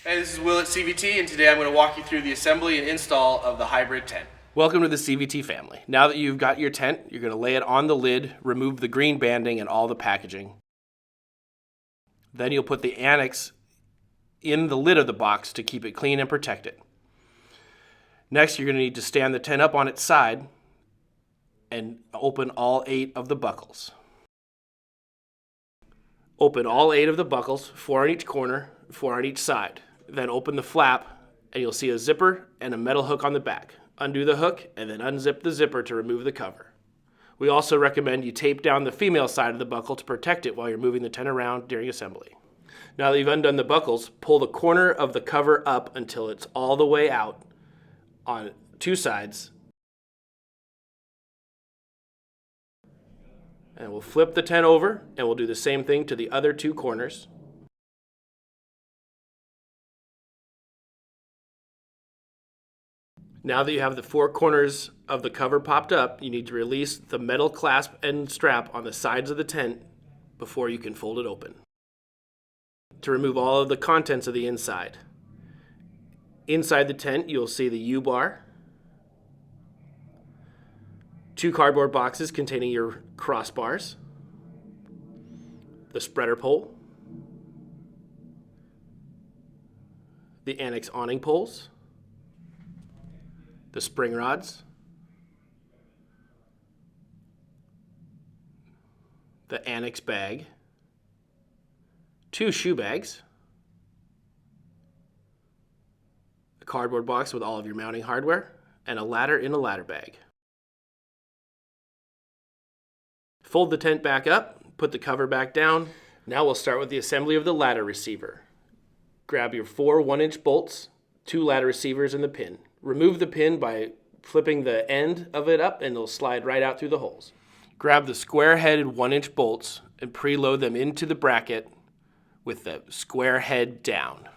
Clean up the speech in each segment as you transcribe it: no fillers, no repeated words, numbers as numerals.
Hey, this is Will at CVT, and today I'm going to walk you through the assembly and install of the hybrid tent. Welcome to the CVT family. Now that you've got your tent, you're going to lay it on the lid, remove the green banding and all the packaging. Then you'll put the annex in the lid of the box to keep it clean and protect it. Next, you're going to need to stand the tent up on its side and open all 8 of the buckles. Open all 8 of the buckles, 4 on each corner, 4 on each side. Then open the flap and you'll see a zipper and a metal hook on the back. Undo the hook and then unzip the zipper to remove the cover. We also recommend you tape down the female side of the buckle to protect it while you're moving the tent around during assembly. Now that you've undone the buckles, pull the corner of the cover up until it's all the way out on 2 sides. And we'll flip the tent over and we'll do the same thing to the other 2 corners. Now that you have the 4 corners of the cover popped up, you need to release the metal clasp and strap on the sides of the tent before you can fold it open to remove all of the contents of the inside. Inside the tent, you'll see the U-bar, 2 cardboard boxes containing your crossbars, the spreader pole, the annex awning poles, the spring rods, the annex bag, 2 shoe bags, a cardboard box with all of your mounting hardware, and a ladder in a ladder bag. Fold the tent back up, put the cover back down. Now we'll start with the assembly of the ladder receiver. Grab your 4 1-inch bolts, 2 ladder receivers, and the pin. Remove the pin by flipping the end of it up and it'll slide right out through the holes. Grab the square-headed 1-inch bolts and preload them into the bracket with the square head down.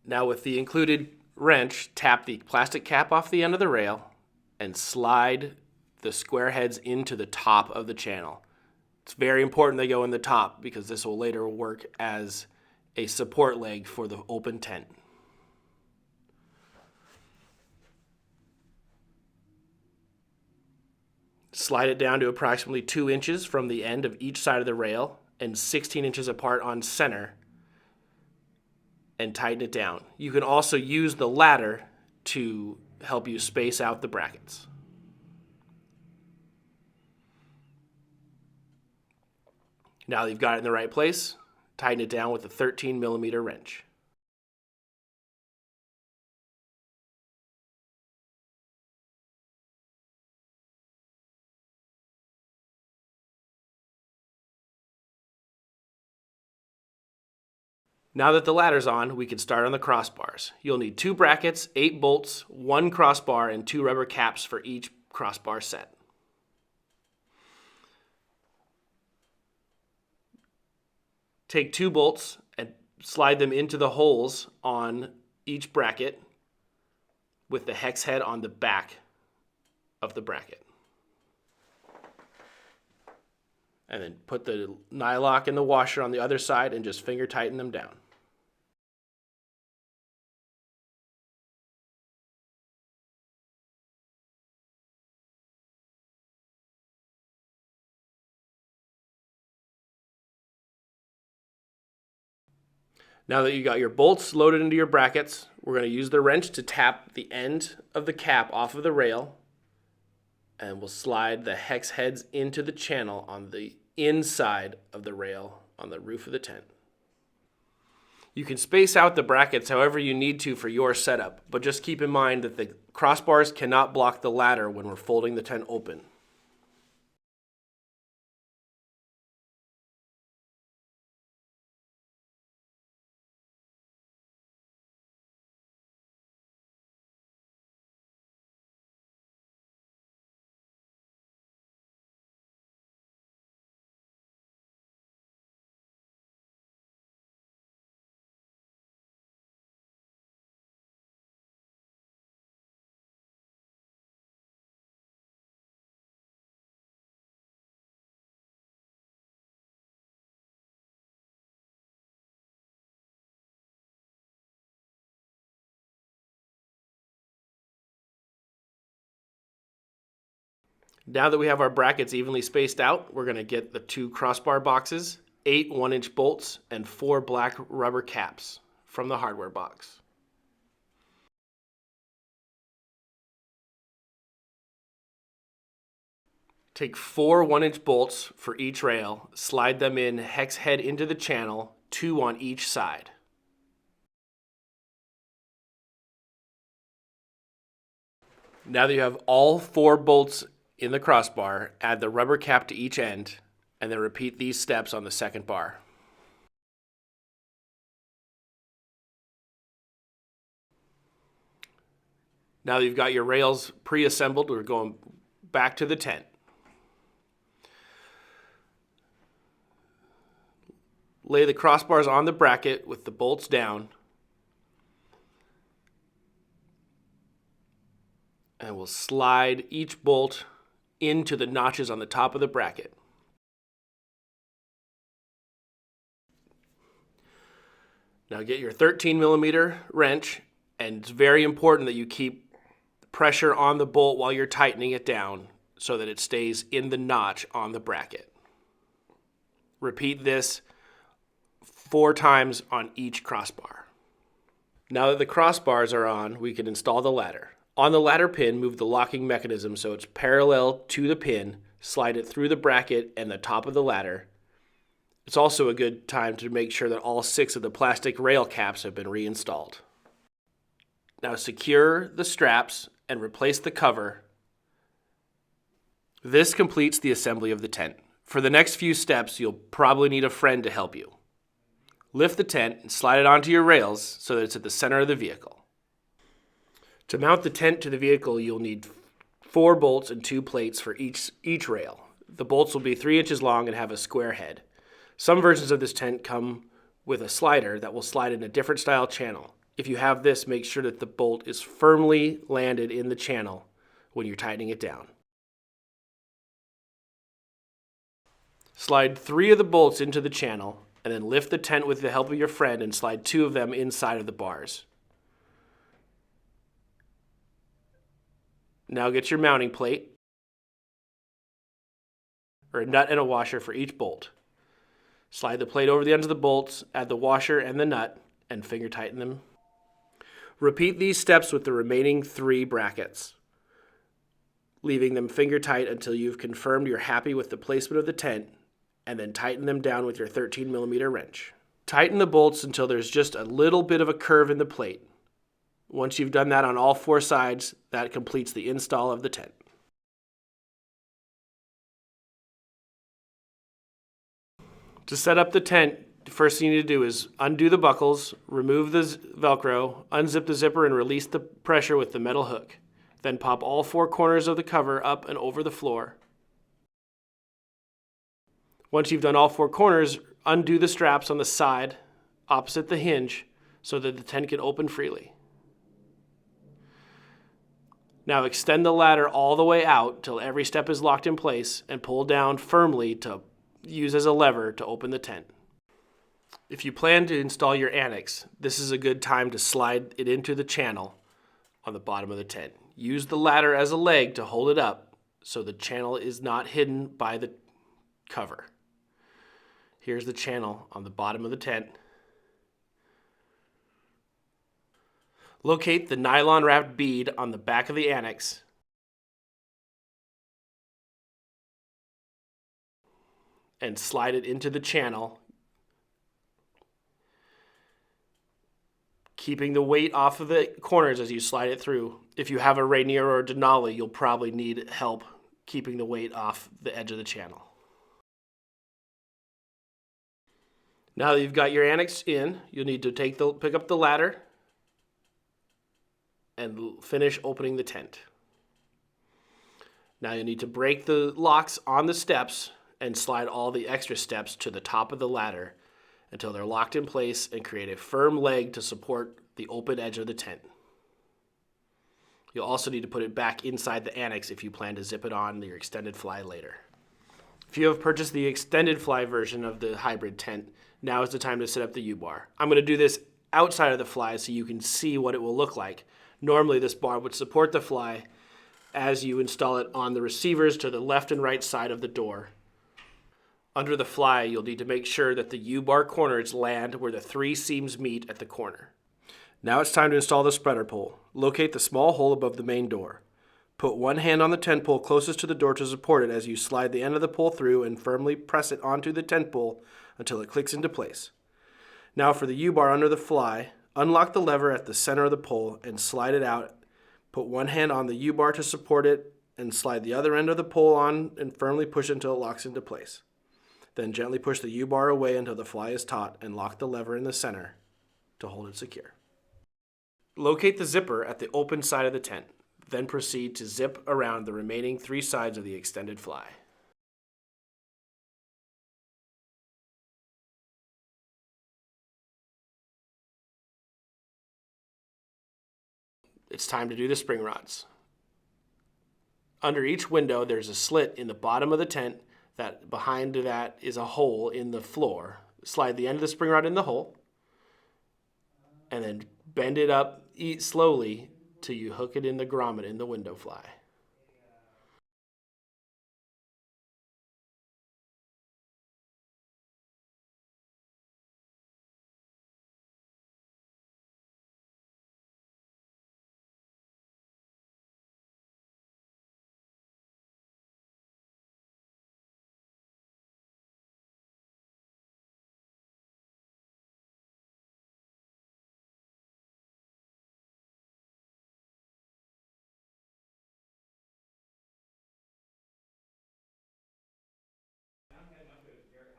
Now with the included wrench, tap the plastic cap off the end of the rail and slide the square heads into the top of the channel. It's very important they go in the top because this will later work as a support leg for the open tent. Slide it down to approximately 2 inches from the end of each side of the rail and 16 inches apart on center, and tighten it down. You can also use the ladder to help you space out the brackets. Now that you've got it in the right place, tighten it down with a 13mm wrench. Now that the ladder's on, we can start on the crossbars. You'll need 2 brackets, 8 bolts, 1 crossbar, and 2 rubber caps for each crossbar set. Take 2 bolts and slide them into the holes on each bracket with the hex head on the back of the bracket. And then put the nylock in the washer on the other side and just finger tighten them down. Now that you got your bolts loaded into your brackets, we're going to use the wrench to tap the end of the cap off of the rail, and we'll slide the hex heads into the channel on the inside of the rail on the roof of the tent. You can space out the brackets however you need to for your setup, but just keep in mind that the crossbars cannot block the ladder when we're folding the tent open. Now that we have our brackets evenly spaced out, we're going to get the 2 crossbar boxes, 8 1-inch bolts, and 4 black rubber caps from the hardware box. Take 4 1-inch bolts for each rail, slide them in hex head into the channel, 2 on each side. Now that you have all 4 bolts in the crossbar, add the rubber cap to each end, and then repeat these steps on the second bar. Now that you've got your rails pre-assembled, we're going back to the tent. Lay the crossbars on the bracket with the bolts down, and we'll slide each bolt into the notches on the top of the bracket. Now get your 13mm wrench, and it's very important that you keep pressure on the bolt while you're tightening it down so that it stays in the notch on the bracket. Repeat this 4 times on each crossbar. Now that the crossbars are on, we can install the ladder. On the ladder pin, move the locking mechanism so it's parallel to the pin, slide it through the bracket and the top of the ladder. It's also a good time to make sure that all 6 of the plastic rail caps have been reinstalled. Now secure the straps and replace the cover. This completes the assembly of the tent. For the next few steps, you'll probably need a friend to help you. Lift the tent and slide it onto your rails so that it's at the center of the vehicle. To mount the tent to the vehicle, you'll need 4 bolts and 2 plates for each rail. The bolts will be 3 inches long and have a square head. Some versions of this tent come with a slider that will slide in a different style channel. If you have this, make sure that the bolt is firmly landed in the channel when you're tightening it down. Slide 3 of the bolts into the channel, and then lift the tent with the help of your friend and slide 2 of them inside of the bars. Now get your mounting plate, or a nut and a washer for each bolt. Slide the plate over the ends of the bolts, add the washer and the nut, and finger tighten them. Repeat these steps with the remaining 3 brackets, leaving them finger tight until you've confirmed you're happy with the placement of the tent, and then tighten them down with your 13mm wrench. Tighten the bolts until there's just a little bit of a curve in the plate. Once you've done that on all 4 sides, that completes the install of the tent. To set up the tent, the first thing you need to do is undo the buckles, remove the Velcro, unzip the zipper, and release the pressure with the metal hook. Then pop all 4 corners of the cover up and over the floor. Once you've done all 4 corners, undo the straps on the side opposite the hinge so that the tent can open freely. Now extend the ladder all the way out till every step is locked in place and pull down firmly to use as a lever to open the tent. If you plan to install your annex, this is a good time to slide it into the channel on the bottom of the tent. Use the ladder as a leg to hold it up so the channel is not hidden by the cover. Here's the channel on the bottom of the tent. Locate the nylon wrapped bead on the back of the annex. And slide it into the channel, keeping the weight off of the corners as you slide it through. If you have a Rainier or a Denali, you'll probably need help keeping the weight off the edge of the channel. Now that you've got your annex in, you'll need to pick up the ladder and finish opening the tent. Now you need to break the locks on the steps and slide all the extra steps to the top of the ladder until they're locked in place and create a firm leg to support the open edge of the tent. You'll also need to put it back inside the annex if you plan to zip it on your extended fly later. If you have purchased the extended fly version of the hybrid tent, now is the time to set up the U-bar. I'm going to do this outside of the fly so you can see what it will look like. Normally this bar would support the fly as you install it on the receivers to the left and right side of the door. Under the fly, you'll need to make sure that the U-bar corners land where the 3 seams meet at the corner. Now it's time to install the spreader pole. Locate the small hole above the main door. Put one hand on the tent pole closest to the door to support it as you slide the end of the pole through and firmly press it onto the tent pole until it clicks into place. Now for the U-bar under the fly, unlock the lever at the center of the pole and slide it out. Put one hand on the U-bar to support it and slide the other end of the pole on and firmly push until it locks into place. Then gently push the U-bar away until the fly is taut and lock the lever in the center to hold it secure. Locate the zipper at the open side of the tent. Then proceed to zip around the remaining 3 sides of the extended fly. It's time to do the spring rods. Under each window, there's a slit in the bottom of the tent that behind that is a hole in the floor. Slide the end of the spring rod in the hole and then bend it up slowly till you hook it in the grommet in the window fly.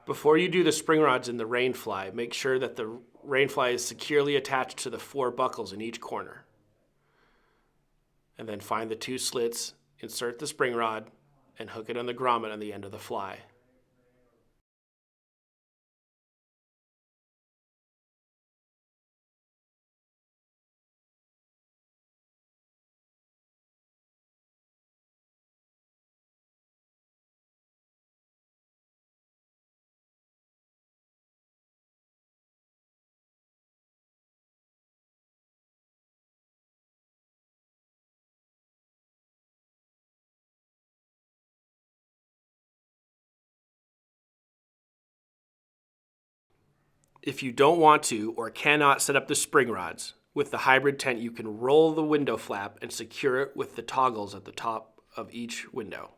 Before you do the spring rods in the rain fly, make sure that the rain fly is securely attached to the 4 buckles in each corner. And then find the 2 slits, insert the spring rod, and hook it on the grommet on the end of the fly. If you don't want to or cannot set up the spring rods, with the hybrid tent you can roll the window flap and secure it with the toggles at the top of each window.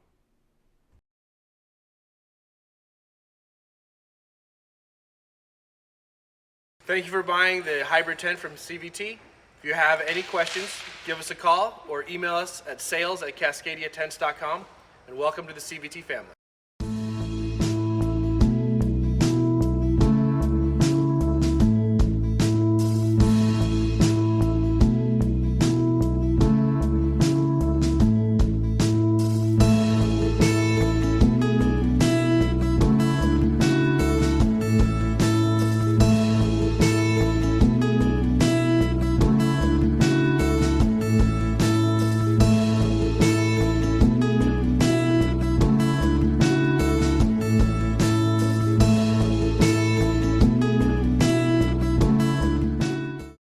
Thank you for buying the hybrid tent from CVT. If you have any questions, give us a call or email us at sales@cascadiatents.com, and welcome to the CVT family.